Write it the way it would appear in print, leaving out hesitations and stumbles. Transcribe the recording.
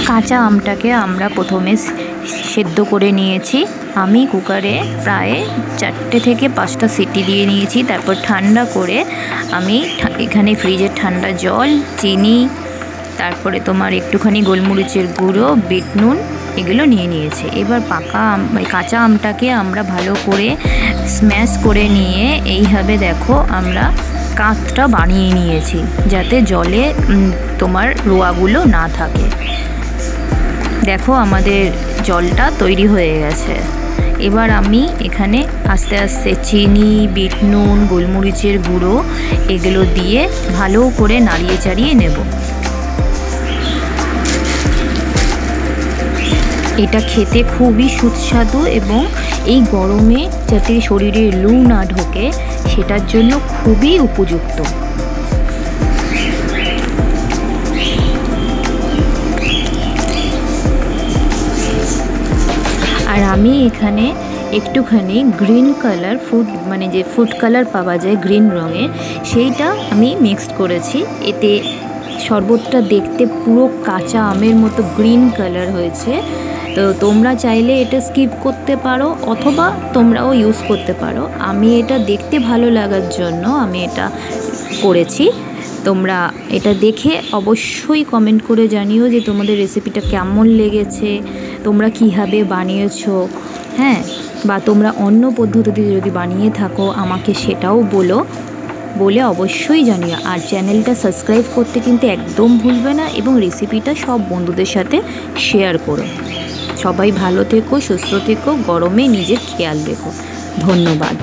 কাঁচা আমটাকে আমরা প্রথমে সেদ্ধ করে নিয়েছি। আমি কুকারে প্রায় 4 থেকে 5টা সিটি দিয়ে নিয়েছি। তারপর ঠান্ডা করে আমি এখানে ফ্রিজের ঠান্ডা জল, চিনি, তারপরে তোমার একটুখানি গোলমরিচের গুঁড়ো, বিট নুন এগুলো নিয়ে নিয়েছি। এবার কাঁচা আমটাকে আমরা ভালো করে স্ম্যাশ করে নিয়ে এইভাবে দেখো আমরা কাঁচটা বানিয়ে নিয়েছি, যাতে জলে তোমার রোয়াগুলো না থাকে। দেখো আমাদের জলটা তৈরি হয়ে গেছে। এবার আমি এখানে আস্তে আস্তে চিনি, বিট নুন, গোলমরিচের গুঁড়ো এগুলো দিয়ে ভালো করে নাড়িয়ে চাড়িয়ে নেব। এটা খেতে খুবই সুস্বাদু এবং এই গরমে যাতে শরীরে লু না ঢোকে সেটার জন্য খুবই উপযুক্ত। আর আমি এখানে একটুখানি গ্রিন কালার মানে যে ফুড কালার পাওয়া যায় গ্রিন রঙের, সেইটা আমি মিক্সড করেছি। এতে শরবতটা দেখতে পুরো কাঁচা আমের মতো গ্রিন কালার হয়েছে। তো তোমরা চাইলে এটা স্কিপ করতে পারো অথবা তোমরাও ইউজ করতে পারো। আমি এটা দেখতে ভালো লাগার জন্য আমি এটা করেছি। তোমরা এটা দেখে অবশ্যই কমেন্ট করে জানিও যে তোমাদের রেসিপিটা কেমন লেগেছে, তোমরা কীভাবে বানিয়েছো, হ্যাঁ, বা তোমরা অন্য পদ্ধতিতে যদি বানিয়ে থাকো আমাকে সেটাও বলে অবশ্যই জানিও। আর চ্যানেলটা সাবস্ক্রাইব করতে কিন্তু একদম ভুলবে না এবং রেসিপিটা সব বন্ধুদের সাথে শেয়ার করো। সবাই ভালো থেকো, সুস্থ থেকো, গরমে নিজের খেয়াল রেখো। ধন্যবাদ।